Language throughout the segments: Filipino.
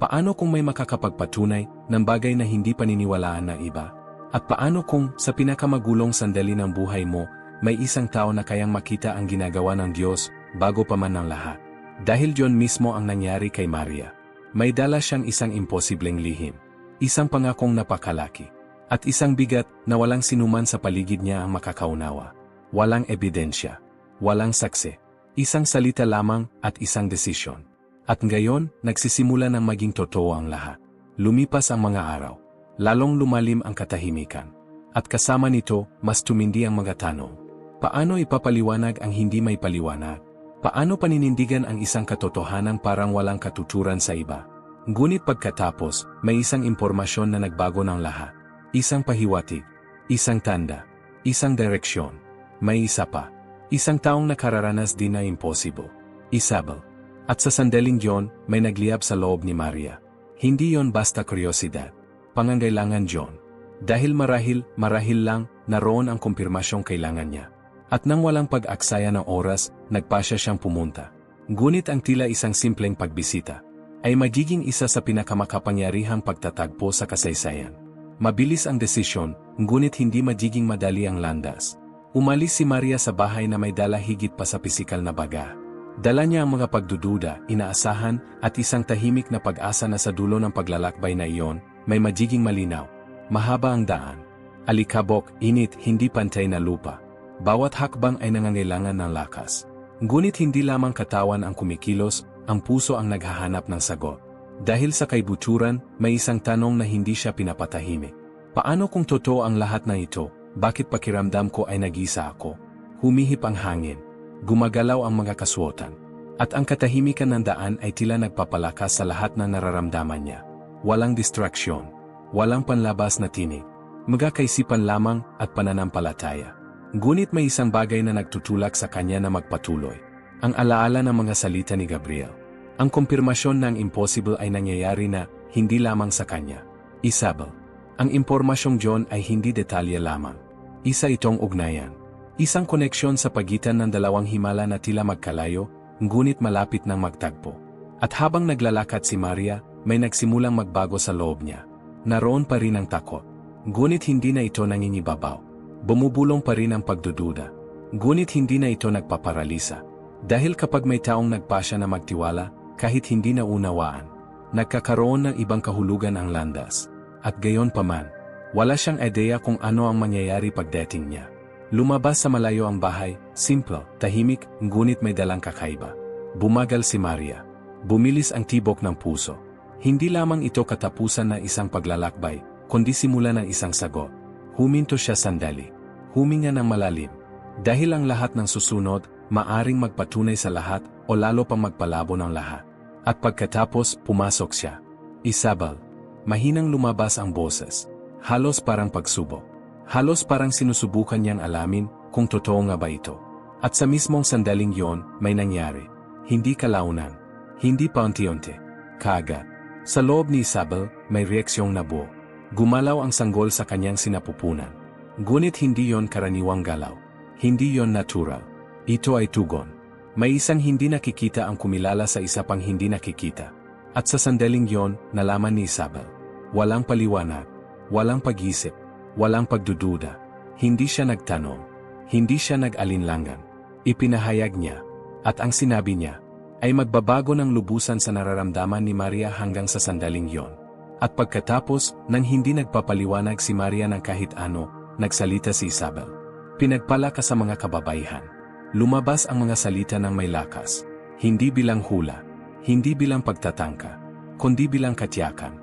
Paano kung may makakapagpatunay ng bagay na hindi paniniwalaan ng iba? At paano kung sa pinakamagulong sandali ng buhay mo, may isang tao na kayang makita ang ginagawa ng Diyos bago pa man ng lahat? Dahil Diyon mismo ang nangyari kay Maria. May dala siyang isang imposibleng lihim, isang pangakong napakalaki, at isang bigat na walang sinuman sa paligid niya ang makakaunawa. Walang ebidensya, walang saksi, isang salita lamang at isang desisyon. At ngayon, nagsisimula ng maging totoo ang lahat. Lumipas ang mga araw, lalong lumalim ang katahimikan. At kasama nito, mas tumindi ang mga tanong. Paano ipapaliwanag ang hindi may paliwanag? Paano paninindigan ang isang katotohanan parang walang katuturan sa iba? Ngunit pagkatapos, may isang impormasyon na nagbago ng lahat. Isang pahiwatig, isang tanda, isang direksyon. May isa pa, isang taong nakararanas din na impossible. Isabel. At sa sandaling yon, may nagliyab sa loob ni Maria. Hindi yon basta kuryosidad. Pangangailangan yon. Dahil marahil lang, naroon ang kumpirmasyong kailangan niya. At nang walang pag-aksaya ng oras, nagpasya siyang pumunta. Ngunit ang tila isang simpleng pagbisita ay magiging isa sa pinakamakapangyarihang pagtatagpo sa kasaysayan. Mabilis ang desisyon, ngunit hindi magiging madali ang landas. Umalis si Maria sa bahay na may dala higit pa sa pisikal na baga. Dala niya ang mga pagdududa, inaasahan, at isang tahimik na pag-asa na sa dulo ng paglalakbay na iyon, may magiging malinaw. Mahaba ang daan. Alikabok, init, hindi pantay na lupa. Bawat hakbang ay nangangailangan ng lakas. Ngunit hindi lamang katawan ang kumikilos, ang puso ang naghahanap ng sagot. Dahil sa kaibuturan, may isang tanong na hindi siya pinapatahimik. Paano kung totoo ang lahat na ito, bakit pakiramdam ko ay nag-isa ako? Humihip ang hangin. Gumagalaw ang mga kasuotan. At ang katahimikan ng daan ay tila nagpapalakas sa lahat na nararamdaman niya. Walang distraksyon. Walang panlabas na tinig. Mga kaisipan lamang at pananampalataya. Ngunit may isang bagay na nagtutulak sa kanya na magpatuloy. Ang alaala ng mga salita ni Gabriel. Ang kumpirmasyon ng impossible ay nangyayari na hindi lamang sa kanya. Isabel. Ang impormasyong Diyon ay hindi detalye lamang. Isa itong ugnayan. Isang koneksyon sa pagitan ng dalawang himala na tila magkalayo, ngunit malapit ng magtagpo. At habang naglalakad si Maria, may nagsimulang magbago sa loob niya. Naroon pa rin ang takot. Ngunit hindi na ito nangingibabaw. Bumubulong pa rin ang pagdududa. Ngunit hindi na ito nagpaparalisa. Dahil kapag may taong nagpasya na magtiwala, kahit hindi na unawaan, nagkakaroon ng ibang kahulugan ang landas. At gayon pa man, wala siyang ideya kung ano ang mangyayari pagdating niya. Lumabas sa malayo ang bahay, simple, tahimik, ngunit may dalang kakaiba. Bumagal si Maria. Bumilis ang tibok ng puso. Hindi lamang ito katapusan ng isang paglalakbay, kundi simula ng isang sagot. Huminto siya sandali. Huminga ng malalim. Dahil ang lahat ng susunod, maaring magpatunay sa lahat o lalo pang magpalabo ng lahat. At pagkatapos, pumasok siya. Isabel. Mahinang lumabas ang boses. Halos parang pagsubok. Halos parang sinusubukan niyang alamin kung totoo nga ba ito. At sa mismong sandaling yon, may nangyari. Hindi kalaunan. Hindi paunti-unti. Kaagad. Sa loob ni Isabel, may reaksyong nabuo. Gumalaw ang sanggol sa kanyang sinapupunan. Ngunit hindi yon karaniwang galaw. Hindi yon natural. Ito ay tugon. May isang hindi nakikita ang kumilala sa isa pang hindi nakikita. At sa sandaling yon, nalaman ni Isabel. Walang paliwanag. Walang pag-isip. Walang pagdududa. Hindi siya nagtanong. Hindi siya nag-alinlangan. Ipinahayag niya. At ang sinabi niya ay magbabago ng lubusan sa nararamdaman ni Maria hanggang sa sandaling yon. At pagkatapos, nang hindi nagpapaliwanag si Maria ng kahit ano, nagsalita si Isabel. Pinagpala ka sa mga kababaihan. Lumabas ang mga salita ng may lakas. Hindi bilang hula. Hindi bilang pagtatangka. Kundi bilang katiyakan.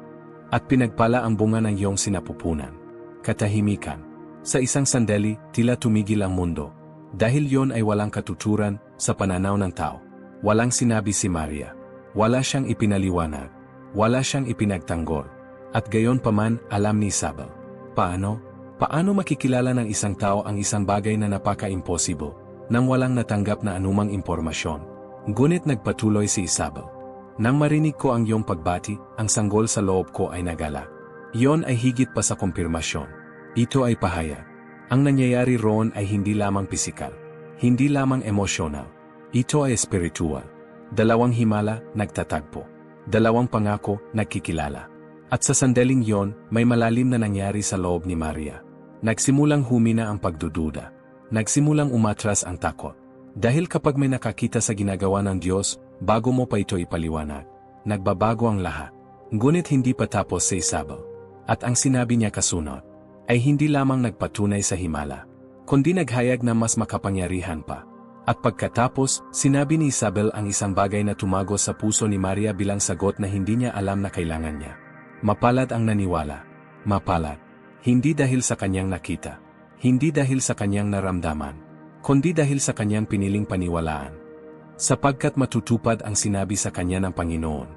At pinagpala ang bunga ng iyong sinapupunan. Katahimikan. Sa isang sandali, tila tumigil ang mundo. Dahil yon ay walang katuturan sa pananaw ng tao. Walang sinabi si Maria. Wala siyang ipinaliwanag. Wala siyang ipinagtanggol. At gayon pa man, alam ni Isabel. Paano? Paano makikilala ng isang tao ang isang bagay na napaka-impossible nang walang natanggap na anumang impormasyon? Ngunit nagpatuloy si Isabel. Nang marinig ko ang iyong pagbati, ang sanggol sa loob ko ay nagala. Iyon ay higit pa sa kumpirmasyon. Ito ay pahayag. Ang nangyayari roon ay hindi lamang pisikal. Hindi lamang emosyonal. Ito ay espiritual. Dalawang himala, nagtatagpo. dalawang pangako, nagkikilala. At sa sandaling yon, may malalim na nangyari sa loob ni Maria. Nagsimulang humina ang pagdududa. Nagsimulang umatras ang takot. Dahil kapag may nakakita sa ginagawa ng Diyos, bago mo pa ito ipaliwanag, nagbabago ang lahat. Ngunit hindi pa tapos si Isabel. At ang sinabi niya kasunod, ay hindi lamang nagpatunay sa himala, kundi naghayag na mas makapangyarihan pa. At pagkatapos, sinabi ni Isabel ang isang bagay na tumago sa puso ni Maria bilang sagot na hindi niya alam na kailangan niya. Mapalad ang naniwala. Mapalad. Hindi dahil sa kanyang nakita. Hindi dahil sa kanyang naramdaman. Kundi dahil sa kanyang piniling paniwalaan. Sapagkat matutupad ang sinabi sa kanya ng Panginoon.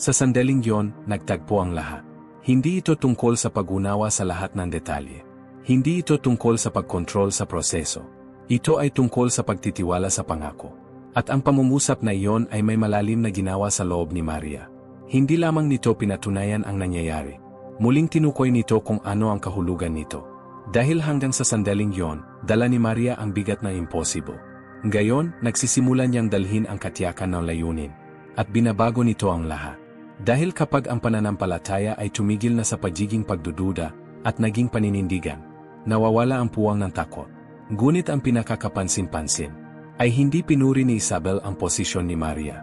Sa sandaling yon, nagtagpo ang lahat. Hindi ito tungkol sa pag-unawa sa lahat ng detalye. Hindi ito tungkol sa pagkontrol sa proseso. Ito ay tungkol sa pagtitiwala sa pangako. At ang pangungusap na iyon ay may malalim na ginawa sa loob ni Maria. Hindi lamang nito pinatunayan ang nangyayari. Muling tinukoy nito kung ano ang kahulugan nito. Dahil hanggang sa sandaling yon, dala ni Maria ang bigat na imposible. Ngayon, nagsisimulan niyang dalhin ang katiyakan ng layunin. At binabago nito ang lahat. Dahil kapag ang pananampalataya ay tumigil na sa pagiging pagdududa at naging paninindigan, nawawala ang puwang ng takot. Ngunit ang pinakakapansin-pansin ay hindi pinuri ni Isabel ang posisyon ni Maria.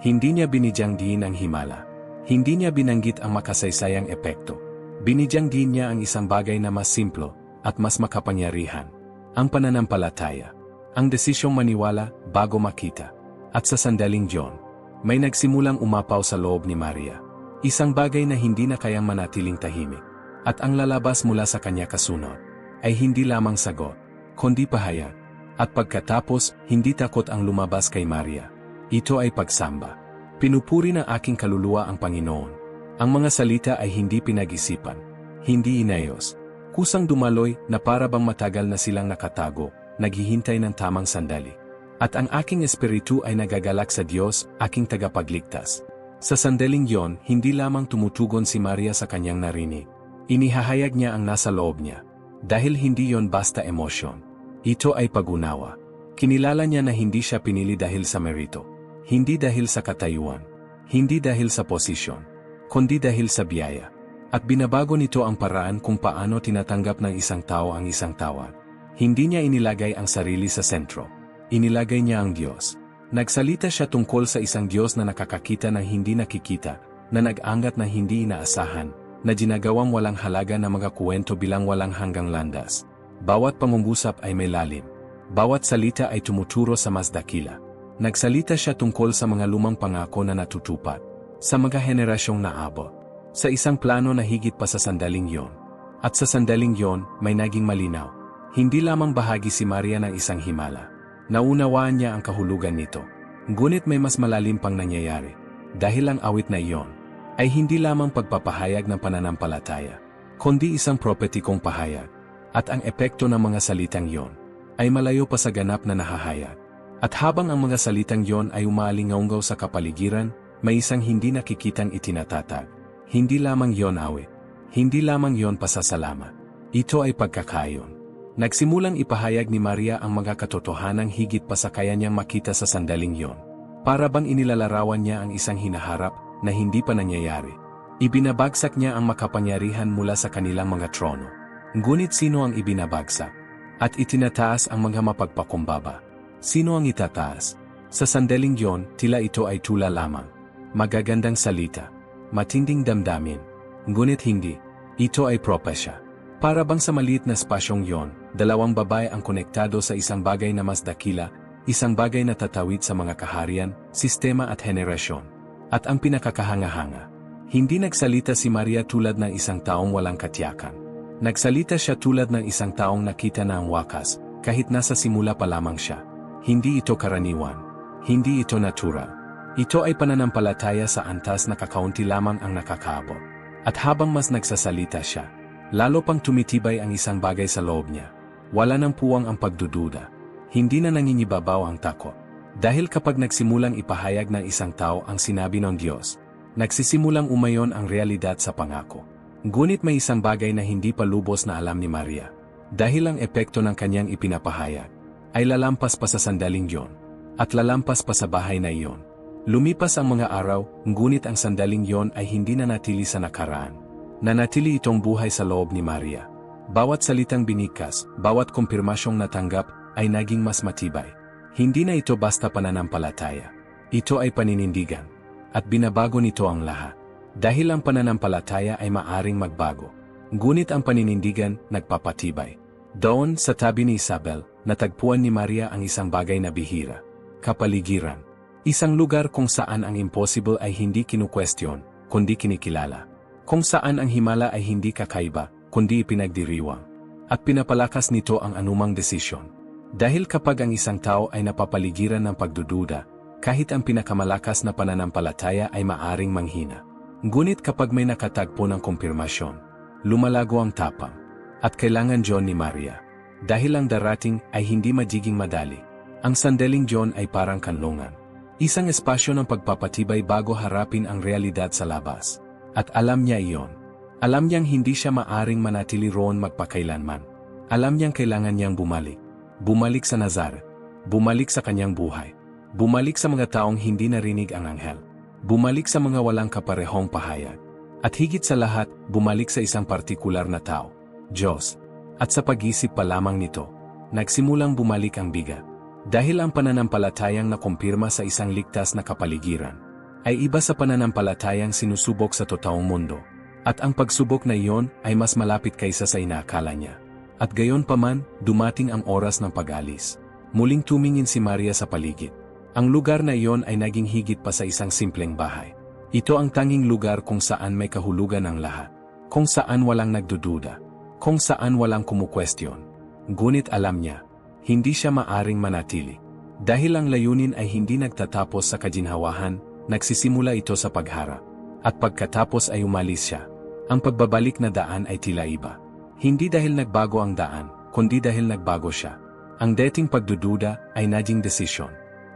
Hindi niya binidyang diin ang himala. Hindi niya binanggit ang makasaysayang epekto. Binidyang diin niya ang isang bagay na mas simplo at mas makapangyarihan. Ang pananampalataya. Ang desisyong maniwala bago makita. At sa sandaling yon, may nagsimulang umapaw sa loob ni Maria. Isang bagay na hindi na kayang manatiling tahimik. At ang lalabas mula sa kanya kasunod ay hindi lamang sagot, kundi pahayag. At pagkatapos, hindi takot ang lumabas kay Maria. Ito ay pagsamba. Pinupuri ng aking kaluluwa ang Panginoon. Ang mga salita ay hindi pinag-isipan. Hindi inayos. Kusang dumaloy na para bang matagal na silang nakatago, naghihintay ng tamang sandali. At ang aking espiritu ay nagagalak sa Diyos, aking tagapagligtas. Sa sandaling yon, hindi lamang tumutugon si Maria sa kanyang narinig. Inihahayag niya ang nasa loob niya. Dahil hindi yon basta emosyon. Ito ay pag-unawa. Kinilala niya na hindi siya pinili dahil sa merito. Hindi dahil sa katayuan. Hindi dahil sa posisyon. Kundi dahil sa biyaya. At binabago nito ang paraan kung paano tinatanggap ng isang tao ang isang tawag. Hindi niya inilagay ang sarili sa sentro. Inilagay niya ang Diyos. Nagsalita siya tungkol sa isang Diyos na nakakakita ng hindi nakikita, na nag-angat na hindi inaasahan, na ginagawang walang halaga na mga kuwento bilang walang hanggang landas. Bawat pangungusap ay may lalim. Bawat salita ay tumuturo sa mas dakila. Nagsalita siya tungkol sa mga lumang pangako na natutupad. Sa mga henerasyong naabot. Sa isang plano na higit pa sa sandaling yon. At sa sandaling yon, may naging malinaw. Hindi lamang bahagi si Maria ng isang himala. Naunawaan niya ang kahulugan nito. Ngunit may mas malalim pang nangyayari. Dahil ang awit na iyon, ay hindi lamang pagpapahayag ng pananampalataya, kundi isang prophetikong pahayag. At ang epekto ng mga salitang yon, ay malayo pa sa ganap na nahahayag. At habang ang mga salitang yon ay umalingaunggaw sa kapaligiran, may isang hindi nakikitang itinatatag. Hindi lamang yon awit. Hindi lamang yon pasasalamat. Ito ay pagkakayon. Nagsimulang ipahayag ni Maria ang mga katotohanang higit pa sa kaya niyang makita sa sandaling yon. Para bang inilalarawan niya ang isang hinaharap na hindi pa nangyayari. Ibinabagsak niya ang makapangyarihan mula sa kanilang mga trono. Ngunit sino ang ibinabagsak? At itinataas ang mga mapagpakumbaba. Sino ang itataas? Sa sandaling yon, tila ito ay tula lamang. Magagandang salita. Matinding damdamin. Ngunit hindi. Ito ay propesya. Para bang sa maliit na spasyong yon, dalawang babae ang konektado sa isang bagay na mas dakila, isang bagay na tatawid sa mga kaharian, sistema at henerasyon. At ang pinakakahanga-hanga. Hindi nagsalita si Maria tulad ng isang taong walang katiyakan. Nagsalita siya tulad ng isang taong nakita na ang wakas, kahit nasa simula pa lamang siya. Hindi ito karaniwan. Hindi ito natural. Ito ay pananampalataya sa antas na kakaunti lamang ang nakakaabot. At habang mas nagsasalita siya, lalo pang tumitibay ang isang bagay sa loob niya. Wala nang puwang ang pagdududa. Hindi na nangingibabaw ang takot. Dahil kapag nagsimulang ipahayag ng isang tao ang sinabi ng Diyos, nagsisimulang umayon ang realidad sa pangako. Ngunit may isang bagay na hindi pa lubos na alam ni Maria. Dahil ang epekto ng kanyang ipinapahayag, ay lalampas pa sa sandaling yon, at lalampas pa sa bahay na iyon. Lumipas ang mga araw, ngunit ang sandaling yon ay hindi nanatili sa nakaraan. Nanatili itong buhay sa loob ni Maria. Bawat salitang binikas, bawat kumpirmasyong natanggap, ay naging mas matibay. Hindi na ito basta pananampalataya. Ito ay paninindigan. At binabago nito ang lahat. Dahil ang pananampalataya ay maaring magbago. Ngunit ang paninindigan, nagpapatibay. Doon, sa tabi ni Isabel, natagpuan ni Maria ang isang bagay na bihira. Kapaligiran. Isang lugar kung saan ang impossible ay hindi kinukwestiyon, kundi kinikilala. Kung saan ang himala ay hindi kakaiba, kundi ipinagdiriwang. At pinapalakas nito ang anumang desisyon. Dahil kapag ang isang tao ay napapaligiran ng pagdududa, kahit ang pinakamalakas na pananampalataya ay maaring manghina. Ngunit kapag may nakatagpo ng kumpirmasyon, lumalago ang tapang. At kailangan John ni Maria. Dahil ang darating ay hindi magiging madali. Ang sandaling John ay parang kanlungan. Isang espasyo ng pagpapatibay bago harapin ang realidad sa labas. At alam niya iyon. Alam niyang hindi siya maaring manatili roon magpakailanman. Alam niyang kailangan niyang bumalik. Bumalik sa Nazaret. Bumalik sa kanyang buhay. Bumalik sa mga taong hindi narinig ang anghel. Bumalik sa mga walang kaparehong pahayag. At higit sa lahat, bumalik sa isang partikular na tao, Diyos. At sa pag-isip pa lamang nito, nagsimulang bumalik ang bigat. Dahil ang pananampalatayang nakumpirma sa isang ligtas na kapaligiran, ay iba sa pananampalatayang sinusubok sa totoong mundo. At ang pagsubok na iyon ay mas malapit kaysa sa inaakala niya. At gayon paman, dumating ang oras ng pag-alis. Muling tumingin si Maria sa paligid. Ang lugar na iyon ay naging higit pa sa isang simpleng bahay. Ito ang tanging lugar kung saan may kahulugan ang lahat. Kung saan walang nagdududa. Kung saan walang kumukwestiyon. Ngunit alam niya, hindi siya maaring manatili. Dahil ang layunin ay hindi nagtatapos sa kaginhawahan, nagsisimula ito sa pagharap. At pagkatapos ay umalis siya. Ang pagbabalik na daan ay tila iba. Hindi dahil nagbago ang daan, kundi dahil nagbago siya. Ang dating pagdududa ay naging desisyon.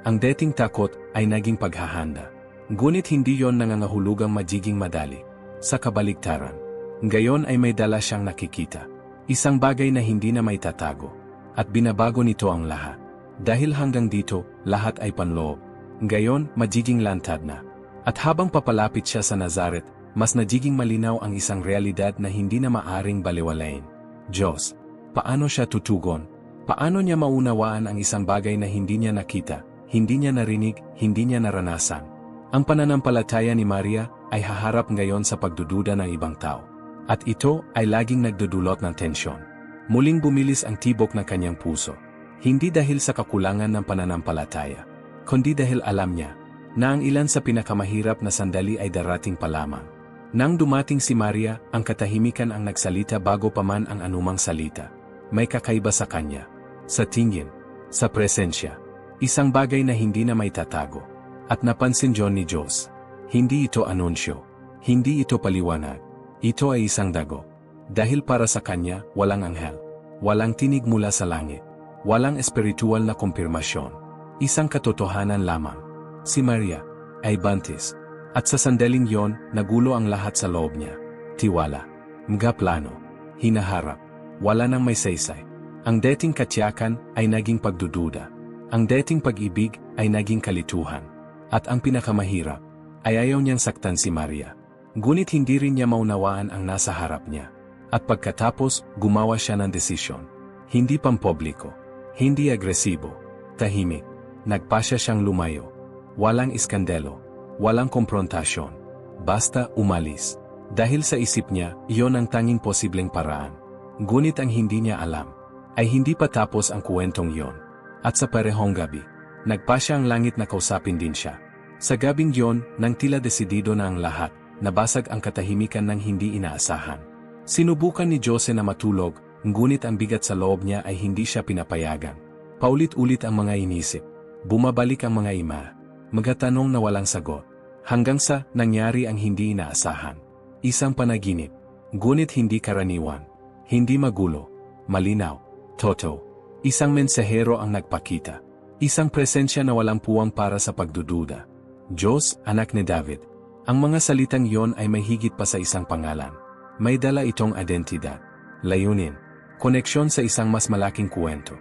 Ang dating takot ay naging paghahanda. Ngunit hindi yon nangangahulugang magiging madali. Sa kabaligtaran. Ngayon ay may dala siyang nakikita. Isang bagay na hindi na may tatago. At binabago nito ang lahat. Dahil hanggang dito, lahat ay panloob. Ngayon, magiging lantad na. At habang papalapit siya sa Nazaret, mas nagiging malinaw ang isang realidad na hindi na maaring baliwalain. Diyos. Paano siya tutugon? Paano niya maunawaan ang isang bagay na hindi niya nakita, hindi niya narinig, hindi niya naranasan? Ang pananampalataya ni Maria ay haharap ngayon sa pagdududa ng ibang tao. At ito ay laging nagdudulot ng tensyon. Muling bumilis ang tibok ng kanyang puso. Hindi dahil sa kakulangan ng pananampalataya, kundi dahil alam niya na ang ilan sa pinakamahirap na sandali ay darating pa lamang. Nang dumating si Maria, ang katahimikan ang nagsalita bago pa man ang anumang salita. May kakaiba sa kanya. Sa tingin. Sa presensya. Isang bagay na hindi na may tatago. At napansin John ni Diyos. Hindi ito anunsyo. Hindi ito paliwanag. Ito ay isang dago. Dahil para sa kanya, walang anghel. Walang tinig mula sa langit. Walang espiritual na kumpirmasyon. Isang katotohanan lamang. Si Maria ay buntis. At sa sandaling yon, nagulo ang lahat sa loob niya. Tiwala. Mga plano. Hinaharap. Wala nang may saysay. Ang dating katiyakan ay naging pagdududa. Ang dating pag-ibig ay naging kalituhan. At ang pinakamahirap ay ayaw niyang saktan si Maria. Ngunit hindi rin niya maunawaan ang nasa harap niya. At pagkatapos, gumawa siya ng desisyon. Hindi pampubliko. Hindi agresibo. Tahimik. Nagpasya siyang lumayo. Walang iskandalo. Walang komprontasyon. Basta umalis. Dahil sa isip niya, iyon ang tanging posibleng paraan. Ngunit ang hindi niya alam, ay hindi pa tapos ang kwentong iyon. At sa parehong gabi, nagpasya ang langit na kausapin din siya. Sa gabing iyon, nang tila desidido na ang lahat, nabasag ang katahimikan ng hindi inaasahan. Sinubukan ni Jose na matulog, ngunit ang bigat sa loob niya ay hindi siya pinapayagan. Paulit-ulit ang mga inisip. Bumabalik ang mga ima. Mga tanong na walang sagot. Hanggang sa nangyari ang hindi inaasahan. Isang panaginip. Ngunit hindi karaniwan. Hindi magulo. Malinaw. Totoo. Isang mensahero ang nagpakita. Isang presensya na walang puwang para sa pagdududa. Diyos, anak ni David. Ang mga salitang yon ay may higit pa sa isang pangalan. May dala itong identidad, layunin, koneksyon sa isang mas malaking kwento.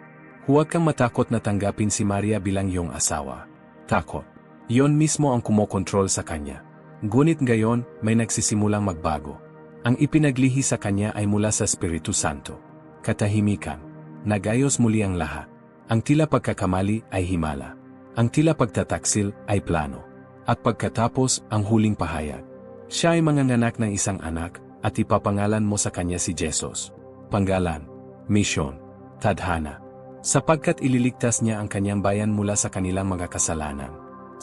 Huwag kang matakot na tanggapin si Maria bilang iyong asawa. Takot. Iyon mismo ang kumokontrol sa kanya. Ngunit ngayon, may nagsisimulang magbago. Ang ipinaglihi sa kanya ay mula sa Espiritu Santo. Katahimikan. Nagayos muli ang lahat. Ang tila pagkakamali ay himala. Ang tila pagtataksil ay plano. At pagkatapos, ang huling pahayag. Siya ay manganganak ng isang anak, at ipapangalan mo sa kanya si Jesus. Panggalan, misyon, tadhana. Sapagkat ililigtas niya ang kanyang bayan mula sa kanilang mga kasalanan.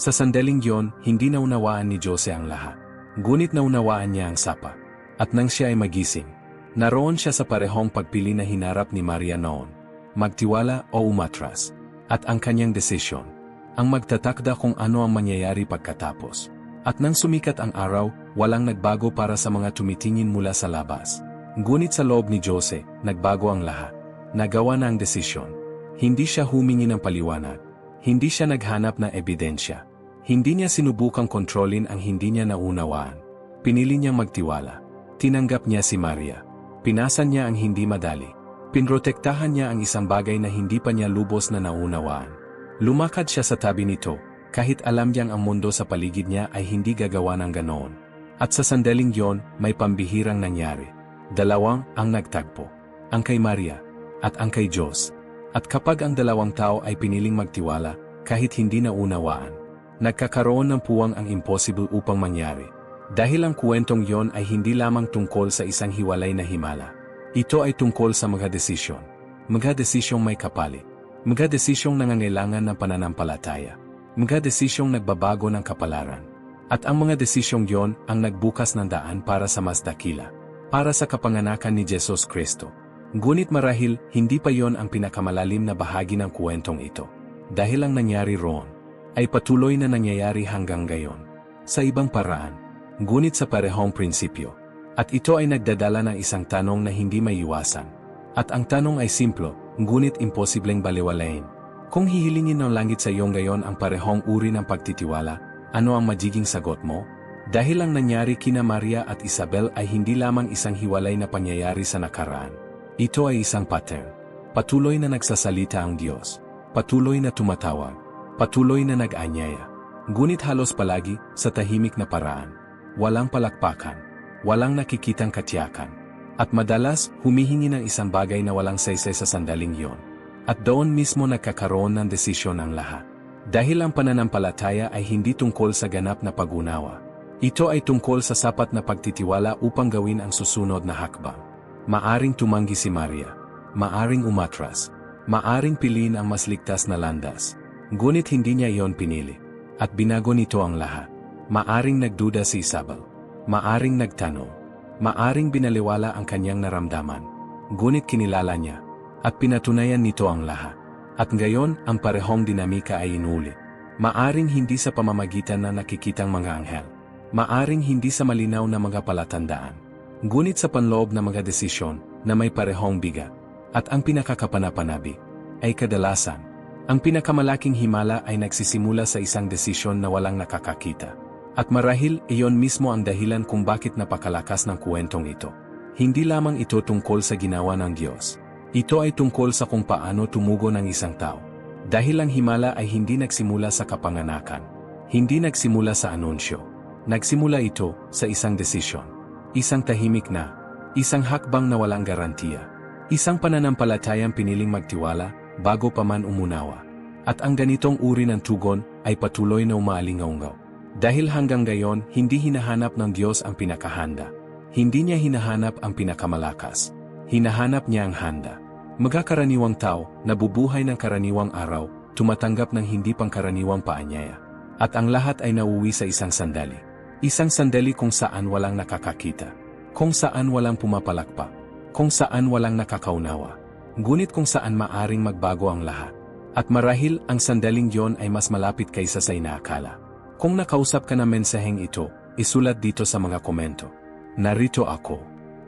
Sa sandaling yon, hindi naunawaan ni Jose ang lahat. Ngunit naunawaan niya ang sapa. At nang siya ay magising, naroon siya sa parehong pagpili na hinarap ni Maria noon. Magtiwala o umatras. At ang kanyang desisyon, ang magtatakda kung ano ang mangyayari pagkatapos. At nang sumikat ang araw, walang nagbago para sa mga tumitingin mula sa labas. Ngunit sa loob ni Jose, nagbago ang lahat. Nagawa na ang desisyon. Hindi siya humingi ng paliwanag. Hindi siya naghanap ng ebidensya. Hindi niya sinubukang kontrolin ang hindi niya naunawaan. Pinili niyang magtiwala. Tinanggap niya si Maria. Pinasan niya ang hindi madali. Pinrotektahan niya ang isang bagay na hindi pa niya lubos na naunawaan. Lumakad siya sa tabi nito, kahit alam niyang ang mundo sa paligid niya ay hindi gagawa ng ganoon. At sa sandaling yon, may pambihirang nangyari. Dalawang ang nagtagpo. Ang kay Maria, at ang kay Diyos. At kapag ang dalawang tao ay piniling magtiwala, kahit hindi naunawaan, nagkakaroon ng puwang ang impossible upang mangyari. Dahil ang kwentong yon ay hindi lamang tungkol sa isang hiwalay na himala. Ito ay tungkol sa mga desisyon. Mga desisyong may kapalit. Mga desisyong nangangailangan ng pananampalataya. Mga desisyong nagbabago ng kapalaran. At ang mga desisyong yon ang nagbukas ng daan para sa mas dakila. Para sa kapanganakan ni Jesus Kristo. Ngunit marahil, hindi pa yon ang pinakamalalim na bahagi ng kwentong ito. Dahil ang nangyari roon, ay patuloy na nangyayari hanggang ngayon. Sa ibang paraan, ngunit sa parehong prinsipyo. At ito ay nagdadala ng isang tanong na hindi maiiwasan. At ang tanong ay simplo, ngunit imposibleng baliwalain. Kung hihilingin ng langit sa iyong ngayon ang parehong uri ng pagtitiwala, ano ang magiging sagot mo? Dahil ang nangyari kina Maria at Isabel ay hindi lamang isang hiwalay na pangyayari sa nakaraan. Ito ay isang pattern. Patuloy na nagsasalita ang Diyos. Patuloy na tumatawag. Patuloy na nag-anyaya. Ngunit halos palagi, sa tahimik na paraan. Walang palakpakan. Walang nakikitang katiyakan. At madalas, humihingi ng isang bagay na walang saysay sa sandaling yon. At doon mismo nagkakaroon ng desisyon ang lahat. Dahil ang pananampalataya ay hindi tungkol sa ganap na pag-unawa. Ito ay tungkol sa sapat na pagtitiwala upang gawin ang susunod na hakbang. Maaring tumanggi si Maria. Maaring umatras. Maaring piliin ang mas ligtas na landas. Ngunit hindi niya iyon pinili. At binago nito ang lahat. Maaring nagduda si Isabel. Maaring nagtanong. Maaring binaliwala ang kanyang naramdaman. Ngunit kinilala niya. At pinatunayan nito ang lahat. At ngayon, ang parehong dinamika ay inulit. Maaring hindi sa pamamagitan na nakikitang mga anghel. Maaring hindi sa malinaw na mga palatandaan. Ngunit sa panloob na mga desisyon na may parehong bigat. At ang pinakakapanapanabik ay kadalasan. Ang pinakamalaking himala ay nagsisimula sa isang desisyon na walang nakakakita. At marahil iyon mismo ang dahilan kung bakit napakalakas ng kwentong ito. Hindi lamang ito tungkol sa ginawa ng Diyos. Ito ay tungkol sa kung paano tumugo ng isang tao. Dahil ang himala ay hindi nagsimula sa kapanganakan. Hindi nagsimula sa anunsyo. Nagsimula ito sa isang desisyon. Isang tahimik na. Isang hakbang na walang garantiya. Isang pananampalatayang piniling magtiwala bago pa man umunawa. At ang ganitong uri ng tugon ay patuloy na umaalingaungaw. Dahil hanggang gayon, hindi hinahanap ng Diyos ang pinakahanda. Hindi niya hinahanap ang pinakamalakas. Hinahanap niya ang handa. Magkakaraniwang tao, nabubuhay ng karaniwang araw, tumatanggap ng hindi pangkaraniwang paanyaya. At ang lahat ay nauwi sa isang sandali. Isang sandali kung saan walang nakakakita. Kung saan walang pumapalakpak. Kung saan walang nakakaunawa. Ngunit kung saan maaring magbago ang lahat. At marahil ang sandaling yon ay mas malapit kaysa sa inaakala. Kung nakausap ka ng mensaheng ito, isulat dito sa mga komento. Narito ako.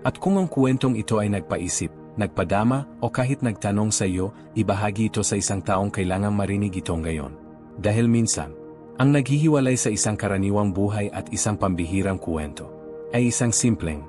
At kung ang kwentong ito ay nagpaisip, nagpadama o kahit nagtanong sa iyo, ibahagi ito sa isang taong kailangang marinig ito ngayon. Dahil minsan, ang naghihiwalay sa isang karaniwang buhay at isang pambihirang kwento ay isang simpleng